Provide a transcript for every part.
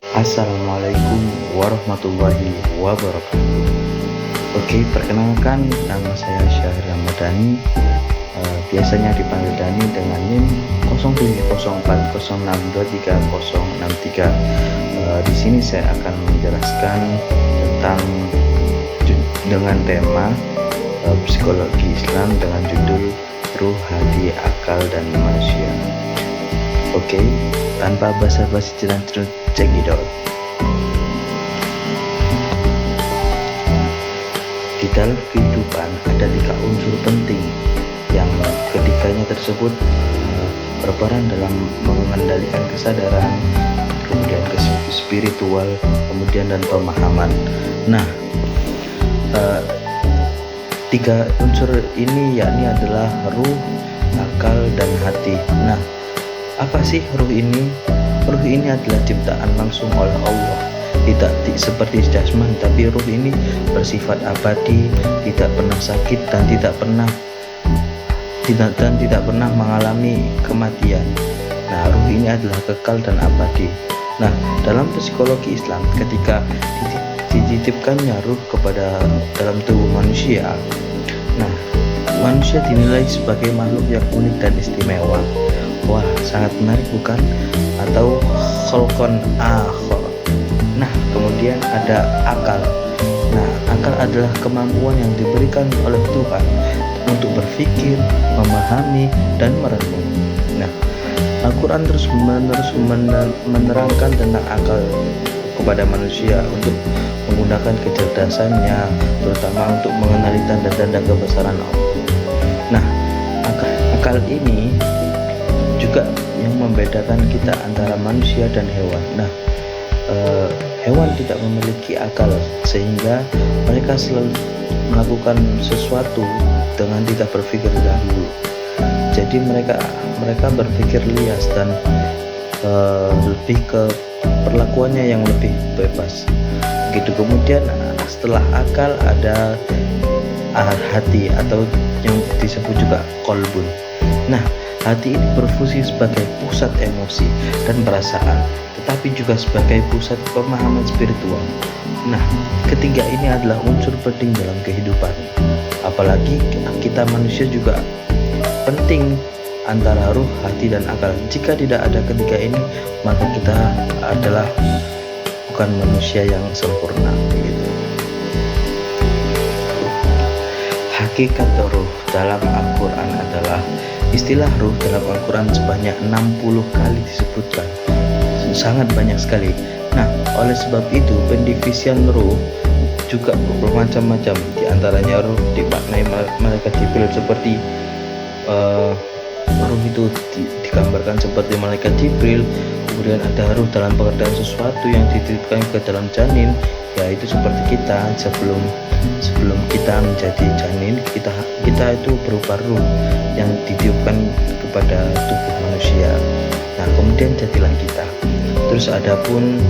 Assalamualaikum warahmatullahi wabarakatuh. Oke, perkenalkan nama saya Syahri Ramadhani. Biasanya dipanggil Dani dengan NIM 0704062363. Di sini saya akan menjelaskan tentang dengan tema psikologi Islam dengan judul Ruh, Hati, Akal, dan Manusia. Oke, tanpa basa-basi cerita, check it out. Di dalam kehidupan ada 3 unsur penting yang ketiganya tersebut berperan dalam mengendalikan kesadaran, kemudian spiritual, kemudian dan pemahaman. Nah, 3 unsur ini yakni adalah ruh, akal, dan hati. Nah, apa sih ruh ini? Ruh ini adalah ciptaan langsung oleh Allah, tidak seperti jasmani, tapi ruh ini bersifat abadi, tidak pernah sakit dan tidak pernah mengalami kematian. Nah, ruh ini adalah kekal dan abadi. Nah, dalam psikologi Islam, ketika dititipkannya ruh kepada dalam tubuh manusia, nah, manusia dinilai sebagai makhluk yang unik dan istimewa. Wah, sangat menarik bukan? Atau khalqan akhar. Nah, kemudian ada akal. Nah, akal adalah kemampuan yang diberikan oleh Tuhan untuk berpikir, memahami, dan merenung. Nah, Al-Quran terus-menerus menerangkan tentang akal kepada manusia untuk menggunakan kecerdasannya, terutama untuk mengenali tanda-tanda kebesaran Allah. Nah, akal ini juga yang membedakan kita antara manusia dan hewan. Nah, hewan tidak memiliki akal sehingga mereka selalu melakukan sesuatu dengan tidak berpikir dahulu. Jadi mereka berpikir lias dan lebih ke perlakuannya yang lebih bebas. Gitu. Kemudian setelah akal ada hati atau yang disebut juga kolbun. Nah, hati ini berfungsi sebagai pusat emosi dan perasaan, tetapi juga sebagai pusat pemahaman spiritual. Nah, ketiga ini adalah unsur penting dalam kehidupan. Apalagi kita manusia juga penting antara ruh, hati, dan akal. Jika tidak ada ketiga ini, maka kita adalah bukan manusia yang sempurna. Gitu. Hakikat ruh dalam Al-Quran adalah istilah ruh dalam Al-Quran sebanyak 60 kali disebutkan. Sangat banyak sekali. Nah, oleh sebab itu pendefinisian ruh juga bermacam-macam. Di antaranya ruh dimaknai malaikat Jibril seperti ruh itu digambarkan seperti malaikat Jibril. Kemudian ada ruh dalam pengertian sesuatu yang dititipkan ke dalam janin, yaitu seperti kita sebelum kita menjadi janin, kita itu berupa ruh yang ditiupkan kepada tubuh manusia. Nah, kemudian jadilah kita. Terus adapun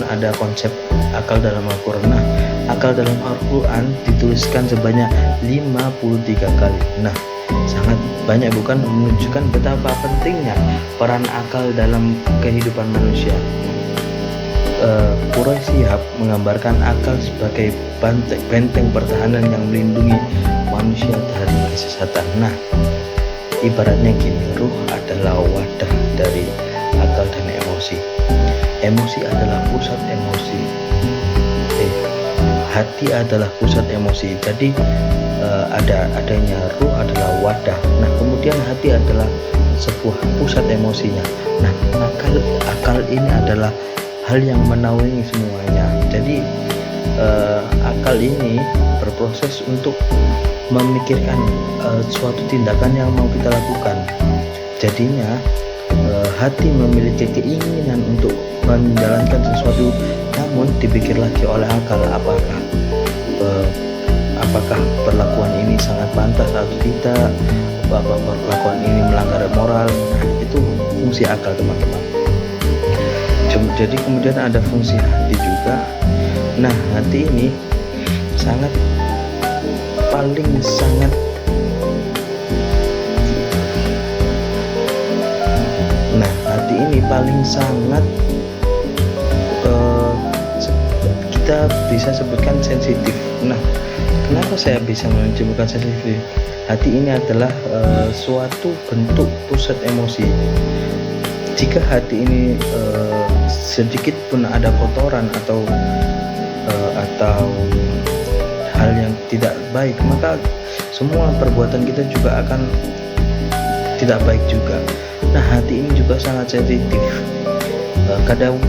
ada konsep akal dalam Al-Quran. Nah, akal dalam Al-Quran dituliskan sebanyak 53 kali. Nah, sangat banyak bukan, menunjukkan betapa pentingnya peran akal dalam kehidupan manusia. Quraisy Shihab menggambarkan akal sebagai benteng pertahanan yang melindungi manusia dari kesesatan. Nah, ibaratnya gini, ruh adalah wadah dari akal dan emosi. Emosi adalah pusat emosi. Hati adalah pusat emosi. Jadi adanya ruh adalah wadah. Nah, kemudian hati adalah sebuah pusat emosinya. Nah, akal ini adalah hal yang menaungi semuanya. Jadi akal ini berproses untuk memikirkan suatu tindakan yang mau kita lakukan. Jadinya hati memiliki keinginan untuk menjalankan sesuatu, namun dipikir lagi oleh akal apakah perlakuan ini sangat pantas atau tidak, apakah perlakuan ini melanggar moral. Nah, itu fungsi akal, teman-teman. Jadi kemudian ada fungsi hati juga. Nah, hati ini hati ini ini paling sangat kita bisa sebutkan sensitif. Nah, kenapa saya bisa menyebutkan sensitif? Hati ini adalah suatu bentuk pusat emosi. Jika hati ini sedikit pun ada kotoran atau hal yang tidak baik, maka semua perbuatan kita juga akan tidak baik juga. Nah, hati ini juga sangat sensitif. Kadang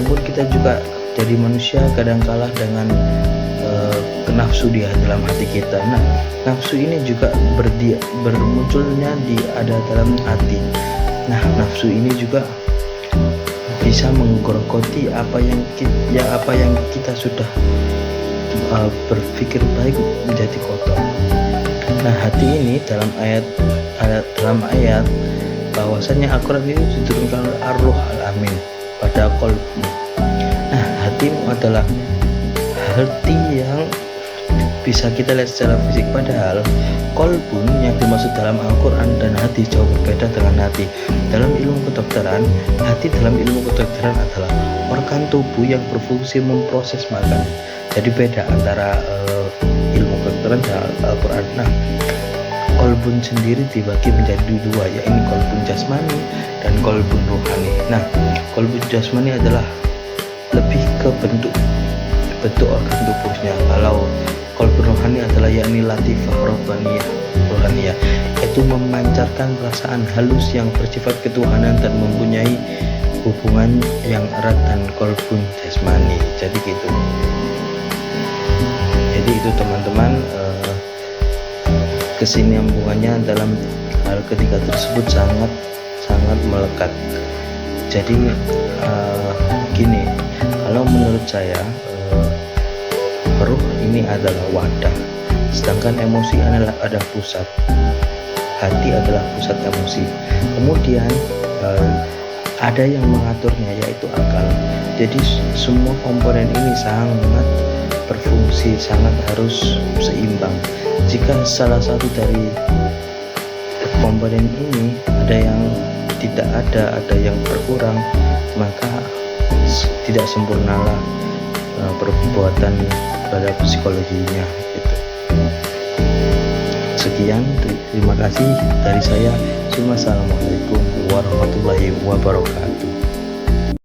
pun kita juga jadi manusia kadang kalah dengan nafsu di dalam hati kita. Nah, nafsu ini juga bermunculnya ada dalam hati. Nah, nafsu ini juga bisa menggerogoti apa yang kita sudah berpikir baik menjadi kotor. Nah, hati ini dalam ayat bahwasanya Al-Quran itu diturunkan oleh Ar-Ruh Al-Amin pada qalbmu. Nah, hatimu adalah hati yang bisa kita lihat secara fisik, padahal qalbun yang dimaksud dalam Al-Quran dan hati jauh berbeda dengan hati. Dalam ilmu kedokteran, hati dalam ilmu kedokteran adalah organ tubuh yang berfungsi memproses makanan. Jadi beda antara ilmu kedokteran dan Al-Quran. Nah, qalbun sendiri dibagi menjadi dua, yaitu qalbun jasmani dan qalbun rohani. Nah, qalbun jasmani adalah lebih ke bentuk organ tubuhnya. Kalau qalbun rohani adalah yakni latifah rohaniyah, yaitu memancarkan perasaan halus yang bersifat ketuhanan dan mempunyai hubungan yang erat dan qalbun jasmani. Jadi gitu. Jadi itu teman-teman, kesinambungannya dalam hal ketiga tersebut sangat melekat. Jadi gini, kalau menurut saya ruh ini adalah wadah, sedangkan emosi adalah pusat. Hati adalah pusat emosi. Kemudian ada yang mengaturnya, yaitu akal. Jadi semua komponen ini sangat berfungsi, sangat harus seimbang. Jika salah satu dari komponen ini ada yang tidak ada yang berkurang, maka tidak sempurnalah perbuatan pada psikologinya gitu. Sekian, terima kasih dari saya. Assalamualaikum warahmatullahi wabarakatuh.